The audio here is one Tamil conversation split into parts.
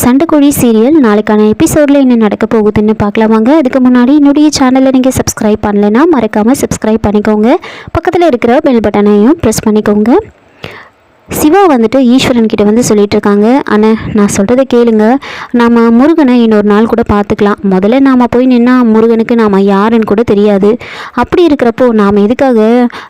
சண்டைக்கோழி சீரியல் நாளைக்கான எபிசோடில் என்ன நடக்க போகுதுன்னு பார்க்கலாம் வாங்க. அதுக்கு முன்னாடி என்னுடைய சேனலை நீங்கள் சப்ஸ்கிரைப் பண்ணலைன்னா மறக்காமல் சப்ஸ்கிரைப் பண்ணிக்கோங்க. பக்கத்தில் இருக்கிற பெல் பட்டனையும் ப்ரெஸ் பண்ணிக்கோங்க. சிவா வந்துட்டு ஈஸ்வரன் கிட்ட வந்து சொல்லிட்டு இருக்காங்க, அண்ணா நான் சொல்கிறத கேளுங்க, நாம் முருகனை இன்னொரு நாள் கூட பார்த்துக்கலாம். முதல்ல நாம் போய் நின்னா முருகனுக்கு நாம் யாருன்னு கூட தெரியாது. அப்படி இருக்கிறப்போ நாம் எதுக்காக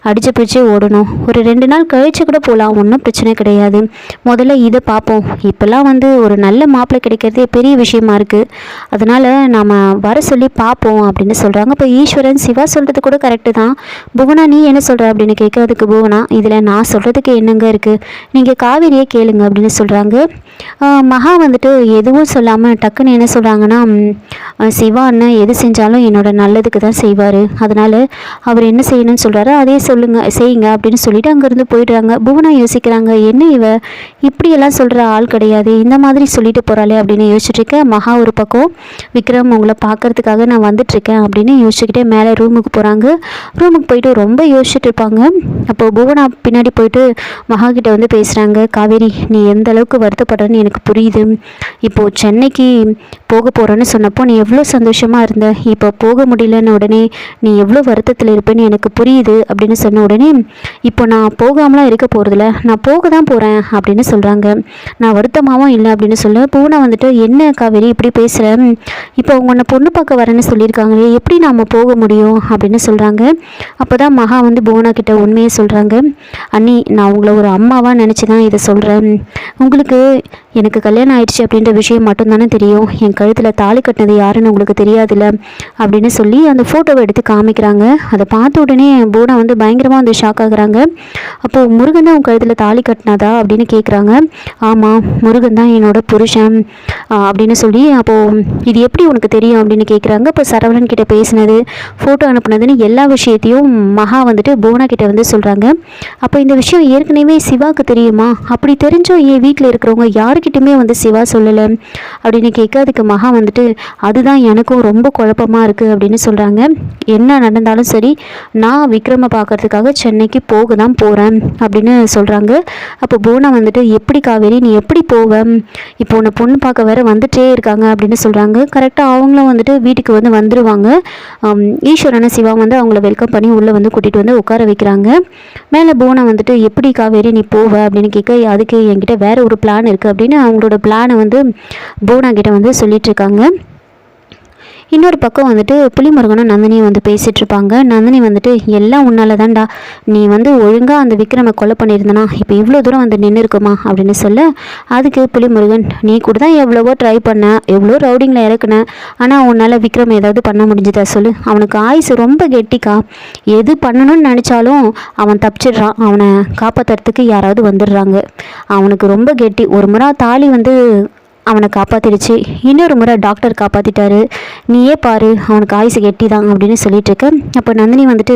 அடிச்சு பிடிச்சி ஓடணும்? ஒரு 2 நாள் கழிச்சு கூட போகலாம், ஒன்றும் பிரச்சனை கிடையாது. முதல்ல இதை பார்ப்போம். இப்போல்லாம் வந்து ஒரு நல்ல மாப்பிள்ளை கிடைக்கிறதே பெரிய விஷயமா இருக்குது. அதனால் நாம் வர சொல்லி பார்ப்போம் அப்படின்னு சொல்கிறாங்க. இப்போ ஈஸ்வரன் சிவா சொல்கிறது கூட கரெக்டு தான். புவனா நீ என்ன சொல்கிற அப்படின்னு கேட்கறதுக்கு புவனா, இதில் நான் சொல்கிறதுக்கு என்னங்க இருக்குது, நீங்கள் காவேரியை கேளுங்க அப்படின்னு சொல்கிறாங்க. மகா வந்துட்டு எதுவும் சொல்லாமல் டக்குன்னு என்ன சொல்கிறாங்கன்னா, சிவா அண்ணன் எது செஞ்சாலும் என்னோட நல்லதுக்கு தான் செய்வார், அதனால் அவர் என்ன செய்யணும்னு சொல்கிறாரு அதே செய்யுங்க அப்படின்னு சொல்லிட்டு அங்கேருந்து போயிடுறாங்க. புவனா யோசிக்கிறாங்க, என்ன இவ இப்படியெல்லாம் சொல்கிற ஆள் கிடையாது, இந்த மாதிரி சொல்லிட்டு போகிறாளே அப்படின்னு யோசிச்சுட்ருக்கேன். மகா ஒரு பக்கம் விக்ரம் உங்களை பார்க்கறதுக்காக நான் வந்துட்டுருக்கேன் அப்படின்னு யோசிச்சுக்கிட்டே மேலே ரூமுக்கு போகிறாங்க. ரூமுக்கு போயிட்டு ரொம்ப யோசிச்சுட்டு இருப்பாங்க. அப்போது புவனா பின்னாடி போயிட்டு மகா கிட்ட வந்து பேசுகிறாங்க, காவேரி நீ எந்த அளவுக்கு வருத்தப்படுறன்னு எனக்கு புரியுது. இப்போது சென்னைக்கு போக போகிறேன்னு சொன்னப்போ நீ எவ்வளோ சந்தோஷமாக இருந்த, இப்போ போக முடியலன்னு உடனே நீ எவ்வளோ வருத்தத்தில் இருப்பேன்னு எனக்கு புரியுது அப்படின்னு சொன்ன உடனே, இப்போ நான் போகாமலாம் இருக்க போகிறதில்ல, நான் போக தான் போகிறேன் அப்படின்னு சொல்கிறாங்க. நான் வருத்தமாகவும் இல்லை அப்படின்னு சொல்ல பூனா வந்துட்டு, என்ன காவேரி இப்படி பேசுகிறேன், இப்போ உன்னை பொண்ணு பார்க்க வரேன்னு சொல்லியிருக்காங்களே, எப்படி நாம் போக முடியும் அப்படின்னு சொல்கிறாங்க. அப்போ தான் மகா வந்து புவனா கிட்ட உண்மையை சொல்கிறாங்க. அண்ணி நான் உங்களை ஒரு அம்மாவாக நினச்சி தான் இதை சொல்கிறேன். உங்களுக்கு எனக்கு கல்யாணம் ஆயிடுச்சு அப்படின்ற விஷயம் மட்டும்தானே தெரியும், என் கழுத்தில் தாலி கட்டினது யாருன்னு உங்களுக்கு தெரியாதுல்ல அப்படின்னு சொல்லி அந்த ஃபோட்டோவை எடுத்து காமிக்கிறாங்க. அதை பார்த்த உடனே பூனா வந்து பயங்கரமாக வந்து ஷாக் ஆகுறாங்க. அப்போது முருகன் தான் உன் கழுத்தில் தாலி கட்டினதா அப்படின்னு கேட்குறாங்க. ஆமாம் முருகன் தான் என்னோட புருஷன் அப்படின்னு சொல்லி, அப்போது இது எப்படி உனக்கு தெரியும் அப்படின்னு கேட்குறாங்க. இப்போ சரவணன் கிட்ட பேசினது ஃபோட்டோ அனுப்புனதுன்னு எல்லா விஷயத்தையும் மகா வந்துட்டு புவனா கிட்ட வந்து சொல்கிறாங்க. அப்போ இந்த விஷயம் ஏற்கனவே சிவாவுக்கு தெரியுமா, அப்படி தெரிஞ்சோ என் வீட்டில் இருக்கிறவங்க யாருக்கிட்டுமே வந்து சிவா சொல்லலை அப்படின்னு கேட்க, அதுக்கு மகா வந்துட்டு அதுதான் எனக்கும் ரொம்ப குழப்பமாக இருக்குது அப்படின்னு சொல்கிறாங்க. என்ன நடந்தாலும் சரி நான் விக்ரமை பார்க்கறதுக்காக சென்னைக்கு போக தான் போகிறேன் அப்படின்னு சொல்கிறாங்க. அப்போ பூனா வந்துட்டு, எப்படி காவேரி நீ எப்படி போவ, இப்போ உன்னை பொண்ணு பார்க்க வேற வந்துட்டே இருக்காங்க அப்படின்னு சொல்கிறாங்க. கரெக்டாக அவங்களும் வந்துட்டு வீட்டுக்கு வந்து வந்துடுவாங்க. ஈஸ்வரனை சிவா வந்து அவங்கள வெல்கம் பண்ணி உள்ளே வந்து கூட்டிகிட்டு வந்து உட்கார வைக்கிறாங்க. மேலே பூனா வந்துட்டு, எப்படி காவேரி நீ போவ அப்படின்னு கேட்க, அதுக்கு என்கிட்ட வேற ஒரு பிளான் இருக்குது அப்படின்னு அவங்களோட பிளானை வந்து பூனா கிட்ட வந்து சொல்லிட்டு இருக்காங்க. இன்னொரு பக்கம் வந்துட்டு புலிமுருகனும் நந்தினியும் வந்து பேசிகிட்டு இருப்பாங்க. நந்தினி வந்துட்டு, எல்லாம் உன்னால தான்டா, நீ வந்து ஒழுங்காக அந்த விக்ரமை கொலை பண்ணியிருந்தனா இப்போ இவ்வளோ தூரம் வந்து நின்று இருக்குமா அப்படின்னு சொல்ல, அதுக்கு புலிமுருகன், நீ கூட தான் எவ்வளவோ ட்ரை பண்ண, எவ்வளோ ரவுடிங்கில் இறக்குன, ஆனால் உன்னால் விக்ரம் ஏதாவது பண்ண முடிஞ்சுதா சொல்லு, அவனுக்கு ஆயுசு ரொம்ப கெட்டிக்கா, எது பண்ணணும்னு நினச்சாலும் அவன் தப்பிச்சிடுறான், அவனை காப்பாற்றுறதுக்கு யாராவது வந்துடுறாங்க, அவனுக்கு ரொம்ப கெட்டி, ஒரு முறை தாலி வந்து அவனை காப்பாற்றிடுச்சு, இன்னொரு முறை டாக்டர் காப்பாற்றிட்டாரு, நீயே பாரு அவனுக்கு ஆயுசு கெட்டி தான் அப்படின்னு சொல்லிட்டு இருக்க. அப்போ நந்தினி வந்துட்டு,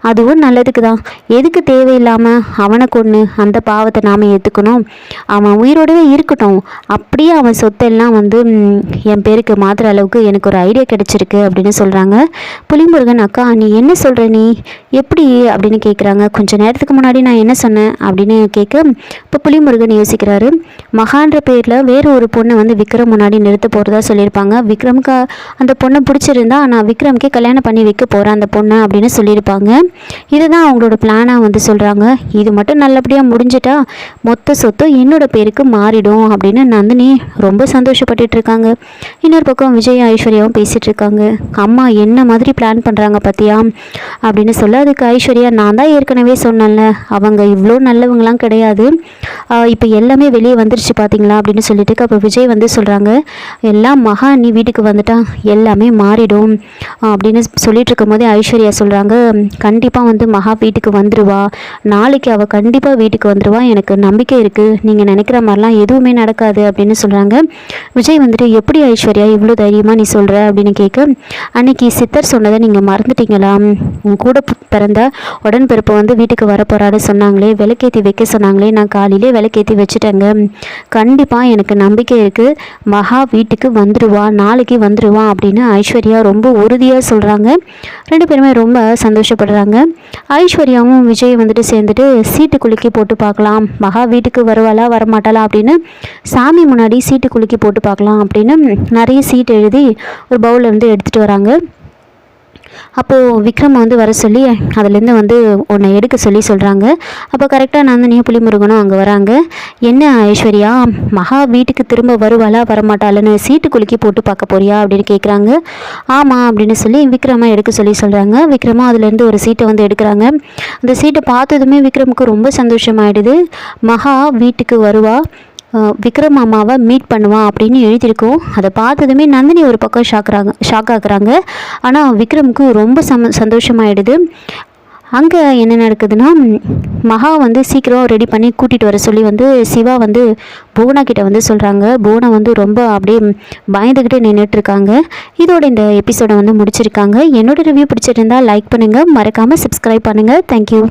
அதுவும் நல்லதுக்கு தான், எதுக்கு தேவையில்லாமல் அவனை கொன்று அந்த பாவத்தை நாம் ஏற்றுக்கணும், அவன் உயிரோடவே இருக்கட்டும், அப்படியே அவன் சொத்தெல்லாம் வந்து என் பேருக்கு மாற்றுற அளவுக்கு எனக்கு ஒரு ஐடியா கிடச்சிருக்கு அப்படின்னு சொல்கிறாங்க. புலிமுருகன், அக்கா நீ என்ன சொல்கிற, நீ எப்படி அப்படின்னு கேட்குறாங்க. கொஞ்சம் நேரத்துக்கு முன்னாடி நான் என்ன சொன்னேன் அப்படின்னு கேட்க, இப்போ புலிமுருகன் யோசிக்கிறாரு. மகான்ற பேரில் வேறு ஒரு பொண்ணை வந்து விக்ரம் முன்னாடி நிறுத்த போகிறதா சொல்லியிருப்பாங்க. விக்ரமுக்கு அந்த பொண்ணை பிடிச்சிருந்தா நான் விக்ரமுக்கே கல்யாணம் பண்ணி வைக்க போகிறேன் அந்த பொண்ணை அப்படின்னு சொல்லியிருப்பாங்க. இதுதான் அவங்களோட பிளானாக வந்து சொல்கிறாங்க. இது மட்டும் நல்லபடியாக முடிஞ்சிட்டா மொத்த சொத்து என்னோட பேருக்கு மாறிடும் அப்படின்னு நந்தினி ரொம்ப சந்தோஷப்பட்டுட்டு இருக்காங்க. இன்னொரு பக்கம் விஜய் ஐஸ்வர்யாவும் பேசிகிட்டு இருக்காங்க. அம்மா என்ன மாதிரி பிளான் பண்ணுறாங்க பார்த்தியா அப்படின்னு சொல்ல, அதுக்கு ஐஸ்வர்யா, நான் தான் ஏற்கனவே சொன்னேன்ல அவங்க இவ்வளோ நல்லவங்களாம் கிடையாது, இப்போ எல்லாமே வெளியே வந்துருச்சு பார்த்தீங்களா அப்படின்னு சொல்லிட்டு. அப்போ விஜய் வந்து சொல்கிறாங்க, எல்லாம் மகா நீ வீட்டுக்கு வந்துட்டா எல்லாமே மாறிடும் அப்படின்னு சொல்லிட்டு இருக்கும் போதே ஐஸ்வர்யா சொல்கிறாங்க, கண்டிப்பாக வந்து மகா வீட்டுக்கு வந்துடுவா, நாளைக்கு அவள் கண்டிப்பாக வீட்டுக்கு வந்துடுவா, எனக்கு நம்பிக்கை இருக்குது, நீங்கள் நினைக்கிற மாதிரிலாம் எதுவுமே நடக்காது அப்படின்னு சொல்கிறாங்க. விஜய் வந்துட்டு, எப்படி ஐஸ்வர்யா இவ்வளோ தைரியமாக நீ சொல்கிற அப்படின்னு கேட்க, அன்னைக்கு சித்தர் சொன்னதை நீங்கள் மறந்துட்டீங்களா, உன் கூட பிறந்த உடன்பிறப்பு வந்து வீட்டுக்கு வரப்போறான்னு சொன்னாங்களே, விளக்கேற்றி வைக்க சொன்னாங்களே, நான் காலையிலே விளக்கேற்றி வச்சுட்டேங்க, கண்டிப்பாக எனக்கு நம்பிக்கை இருக்குது வீட்டுக்கு மகா வீட்டுக்கு வந்துடுவான், நாளைக்கு வந்துடுவான் அப்படின்னு ஐஸ்வர்யா ரொம்ப உறுதியாக சொல்கிறாங்க. 2 பேருமே ரொம்ப சந்தோஷப்படுறாங்க. ஐஸ்வர்யாவும் விஜய் வந்துட்டு சேர்ந்துட்டு சீட்டு குலுக்கி போட்டு பார்க்கலாம், மகா வீட்டுக்கு வருவாளா வரமாட்டாளா அப்படின்னு சாமி முன்னாடி சீட்டு குலுக்கி போட்டு பார்க்கலாம் அப்படின்னு நிறைய சீட்டு எழுதி ஒரு பவுலில் வந்து எடுத்துகிட்டு வராங்க. அப்போது விக்ரம் வந்து வர சொல்லி அதுலேருந்து வந்து உன்னை எடுக்க சொல்லி சொல்கிறாங்க. அப்போ கரெக்டாக நந்தினியும் புலிமுருகனும் அங்கே வராங்க. என்ன ஐஸ்வர்யா, மகா வீட்டுக்கு திரும்ப வருவாளா வரமாட்டாளன்னு சீட்டு குலுக்கி போட்டு பார்க்க போறியா அப்படின்னு கேட்குறாங்க. ஆமாம் அப்படின்னு சொல்லி விக்ரமா எடுக்க சொல்லி சொல்கிறாங்க. விக்ரமா அதுலேருந்து ஒரு சீட்டை வந்து எடுக்கிறாங்க. அந்த சீட்டை பார்த்ததுமே விக்ரமுக்கு ரொம்ப சந்தோஷமாயிடுது. மகா வீட்டுக்கு வருவா, விக்ரம் அம்மாவை மீட் பண்ணுவான் அப்படின்னு எழுதியிருக்கோம். அதை பார்த்ததுமே நந்தினி ஒரு பக்கம் ஷாக் ஆகுறாங்க. ஆனால் விக்ரமுக்கு ரொம்ப சந்தோஷமாயிடுது. அங்கே என்ன நடக்குதுன்னா, மகா வந்து சீக்கிரம் ரெடி பண்ணி கூட்டிகிட்டு வர சொல்லி வந்து சிவா வந்து புவனா கிட்ட வந்து சொல்கிறாங்க. புவனா வந்து ரொம்ப அப்படியே பயந்துக்கிட்டே நின்றுட்டுருக்காங்க. இதோட இந்த எபிசோடை வந்து முடிச்சிருக்காங்க. என்னோடய ரிவ்யூ பிடிச்சிருந்தால் லைக் பண்ணுங்கள், மறக்காமல் சப்ஸ்கிரைப் பண்ணுங்கள். தேங்க்யூ.